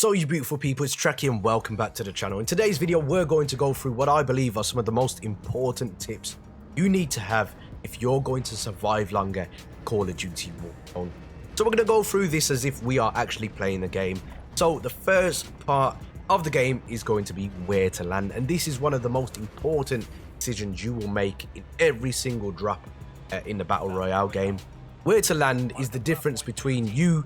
So you beautiful people, it's Trakky and welcome back to the channel. In today's video, we're going to go through what I believe are some of the most important tips you need to have if you're going to survive longer Call of Duty Warzone. So we're going to go through this as if we are actually playing the game. So the first part of the game is going to be where to land, and this is one of the most important decisions you will make in every single drop in the Battle Royale game. Where to land is the difference between you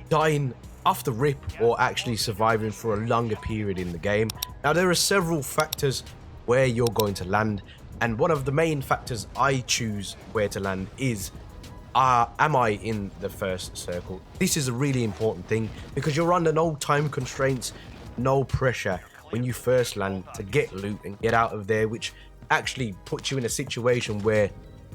dying off the rip or actually surviving for a longer period in the game. Now there are several factors where you're going to land, and one of the main factors I choose where to land is am I in the first circle? This is a really important thing because you're under no time constraints, no pressure when you first land to get loot and get out of there, which actually puts you in a situation where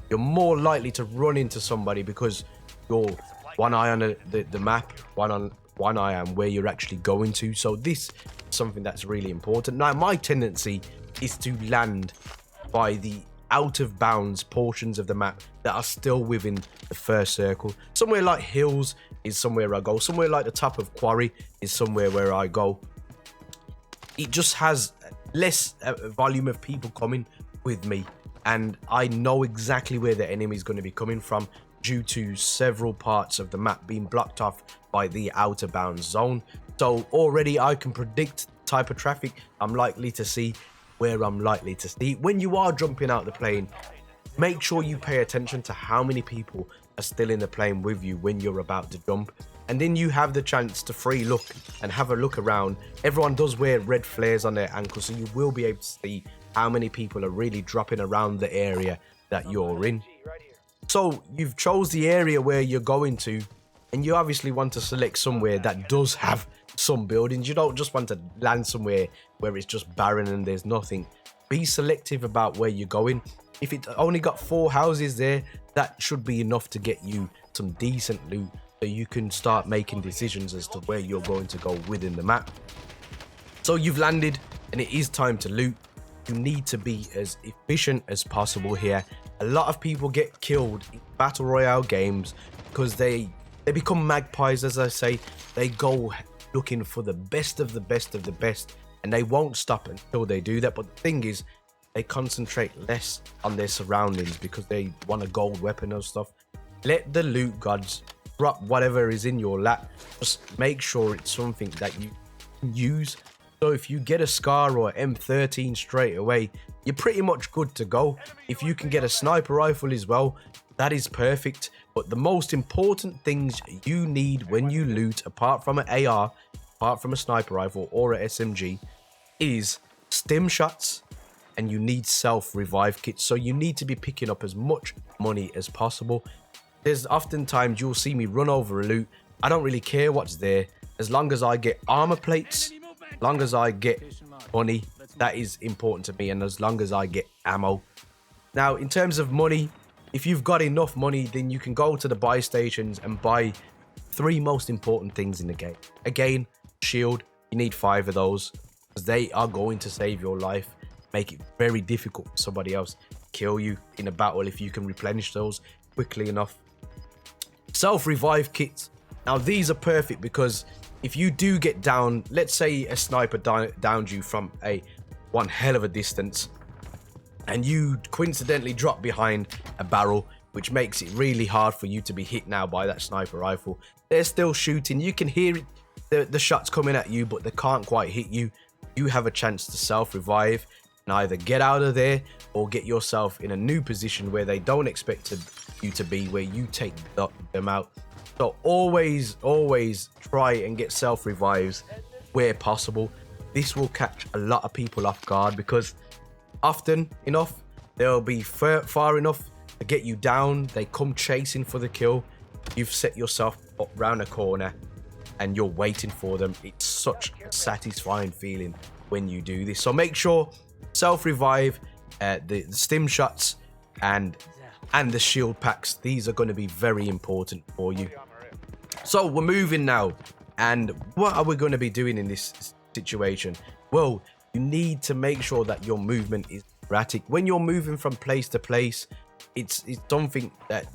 you're more likely to run into somebody because you're one eye on the map, one eye on where you're actually going to. So this is something that's really important. Now my tendency is to land by the out of bounds portions of the map that are still within the first circle. Somewhere like hills is somewhere I go. Somewhere like the top of quarry is somewhere where I go. It just has less volume of people coming with me, and I know exactly where the enemy is going to be coming from due to several parts of the map being blocked off by the outer bounds zone. So already I can predict the type of traffic I'm likely to see, where I'm likely to see. When you are jumping out the plane, make sure you pay attention to how many people are still in the plane with you when you're about to jump, and then you have the chance to free look and have a look around. Everyone does wear red flares on their ankles, so you will be able to see how many people are really dropping around the area that you're in. So you've chose the area where you're going to, and you obviously want to select somewhere that does have some buildings. You don't just want to land somewhere where it's just barren and there's nothing. Be selective about where you're going. If it only got 4 houses there, that should be enough to get you some decent loot, so you can start making decisions as to where you're going to go within the map. So you've landed and it is time to loot. You need to be as efficient as possible here. A lot of people get killed in Battle Royale games because they become magpies, as I say. They go looking for the best of the best of the best, and they won't stop until they do that. But the thing is, they concentrate less on their surroundings because they want a gold weapon or stuff. Let the loot gods drop whatever is in your lap. Just make sure it's something that you can use. So if you get a SCAR or M13 straight away, you're pretty much good to go. If you can get a sniper rifle as well, that is perfect. But the most important things you need when you loot, apart from an AR, apart from a sniper rifle or a SMG, is stim shots, and you need self-revive kits. So you need to be picking up as much money as possible. There's oftentimes you'll see me run over a loot. I don't really care what's there, as long as I get armor plates, as long as I get money, that is important to me, and as long as I get ammo. Now in terms of money, if you've got enough money, then you can go to the buy stations and buy 3 most important things in the game. Again, shield, you need 5 of those because they are going to save your life, make it very difficult for somebody else to kill you in a battle if you can replenish those quickly enough. Self-revive kits. Now these are perfect because if you do get down, let's say a sniper downed you from one hell of a distance, and you coincidentally drop behind a barrel, which makes it really hard for you to be hit now by that sniper rifle. They're still shooting. You can hear the shots coming at you, but they can't quite hit you. You have a chance to self-revive and either get out of there or get yourself in a new position where they don't expect you to be, where you take them out. So always try and get self-revives where possible. This will catch a lot of people off guard because often enough they'll be far enough to get you down. They come chasing for the kill. You've set yourself up round a corner and you're waiting for them. It's such a satisfying feeling when you do this. So make sure self-revive, the stim shots, and the shield packs. These are going to be very important for you. So we're moving now, and what are we going to be doing in this situation? Well, you need to make sure that your movement is erratic. When you're moving from place to place, it's something that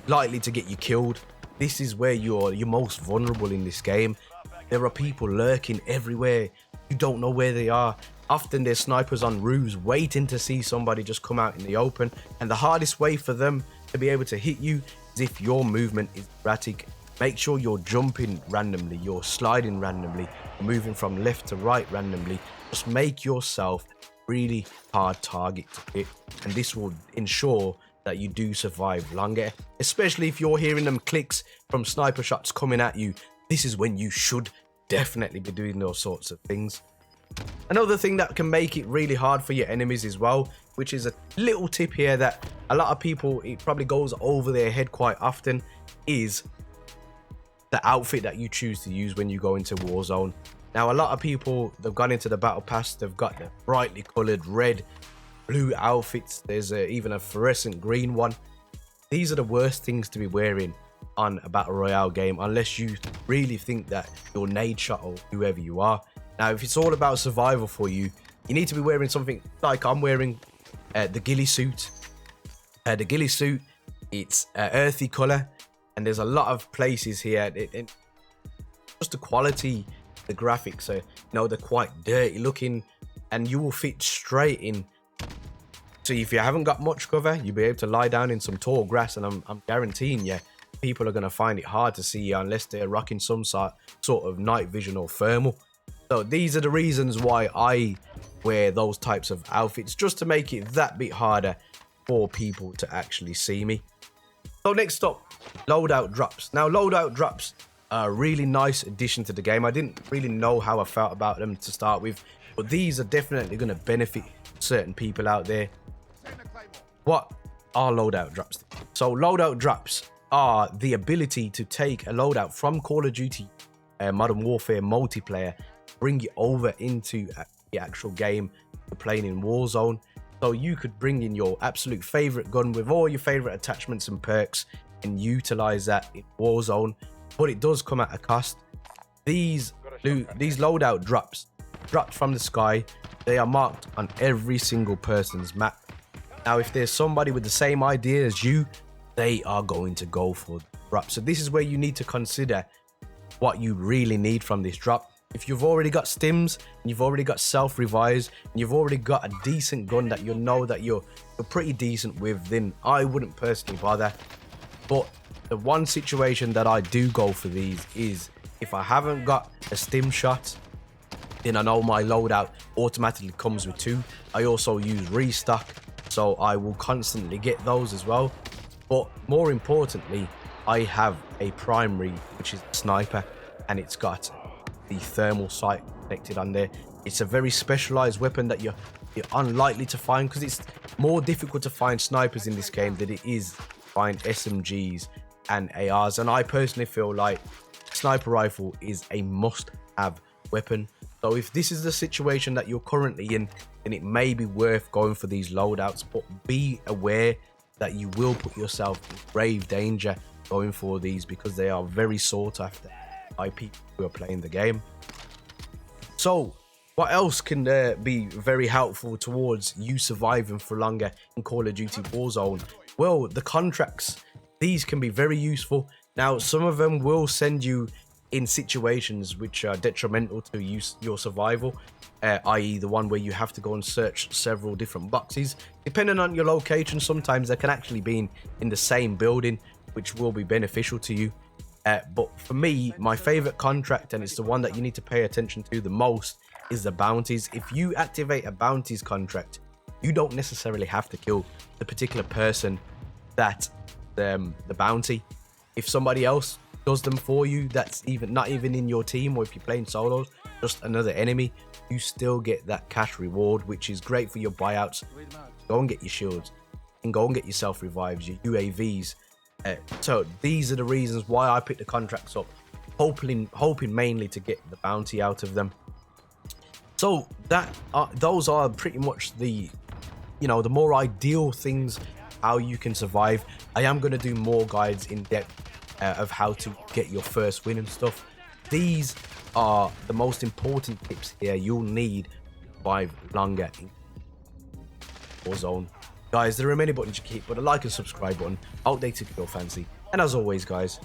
likely to get you killed. This is where you're most vulnerable in this game. There are people lurking everywhere. You don't know where they are. Often there's snipers on roofs waiting to see somebody just come out in the open. And the hardest way for them to be able to hit you is if your movement is erratic. Make sure you're jumping randomly, you're sliding randomly, moving from left to right randomly. Just make yourself really hard target to hit, and this will ensure that you do survive longer, especially if you're hearing them clicks from sniper shots coming at you. This is when you should definitely be doing those sorts of things. Another thing that can make it really hard for your enemies as well, which is a little tip here that a lot of people, it probably goes over their head quite often, is the outfit that you choose to use when you go into Warzone. Now, a lot of people, they've gone into the battle pass, they've got the brightly colored red, blue outfits. There's even a fluorescent green one. These are the worst things to be wearing on a battle royale game, unless you really think that you're nade shot or whoever you are. Now, if it's all about survival for you, you need to be wearing something like I'm wearing the ghillie suit. The ghillie suit, it's earthy color, and there's a lot of places here. Just the quality, the graphics are, you know, they're quite dirty looking, and you will fit straight in. So if you haven't got much cover, you'll be able to lie down in some tall grass, and I'm guaranteeing you, people are going to find it hard to see you unless they're rocking some sort of night vision or thermal. So these are the reasons why I wear those types of outfits, just to make it that bit harder for people to actually see me. So next up, loadout drops. Now, loadout drops are a really nice addition to the game. I didn't really know how I felt about them to start with, but these are definitely going to benefit certain people out there. What are loadout drops? So loadout drops are the ability to take a loadout from Call of Duty Modern Warfare multiplayer, bring it over into the actual game you're playing in Warzone. So you could bring in your absolute favorite gun with all your favorite attachments and perks and utilize that in Warzone, but it does come at a cost. These loadout drops from the sky. They are marked on every single person's map. Now, if there's somebody with the same idea as you, they are going to go for the drop. So this is where you need to consider what you really need from this drop. If you've already got stims, and you've already got self-revives, and you've already got a decent gun that you know that you're pretty decent with, then I wouldn't personally bother. But the one situation that I do go for these is if I haven't got a stim shot, then I know my loadout automatically comes with 2. I also use restock, so I will constantly get those as well. But more importantly, I have a primary, which is a sniper, and it's got the thermal sight connected on there. It's a very specialized weapon that you're unlikely to find, because it's more difficult to find snipers in this game than it is find SMGs and ARs. And I personally feel like sniper rifle is a must-have weapon. So if this is the situation that you're currently in, then it may be worth going for these loadouts, but be aware that you will put yourself in grave danger going for these, because they are very sought after by people who are playing the game. So what else can be very helpful towards you surviving for longer in Call of Duty Warzone? Well, the contracts, these can be very useful. Now, some of them will send you in situations which are detrimental to your survival, i.e. the one where you have to go and search several different boxes. Depending on your location, sometimes they can actually be in the same building, which will be beneficial to you. But for me, my favorite contract, and it's the one that you need to pay attention to the most, is the bounties. If you activate a bounties contract, you don't necessarily have to kill the particular person that the bounty. If somebody else does them for you, that's not even in your team, or if you're playing solos, just another enemy, you still get that cash reward, which is great for your buyouts. Go and get your shields, and go and get yourself revives, your UAVs. So these are the reasons why I picked the contracts up, hoping mainly to get the bounty out of them. So those are pretty much the more ideal things how you can survive. I am going to do more guides in depth of how to get your first win and stuff. These are the most important tips here you'll need to survive longer in Warzone. Guys, there are many buttons you keep, but a like and subscribe button, outdated if you're fancy. And as always, guys,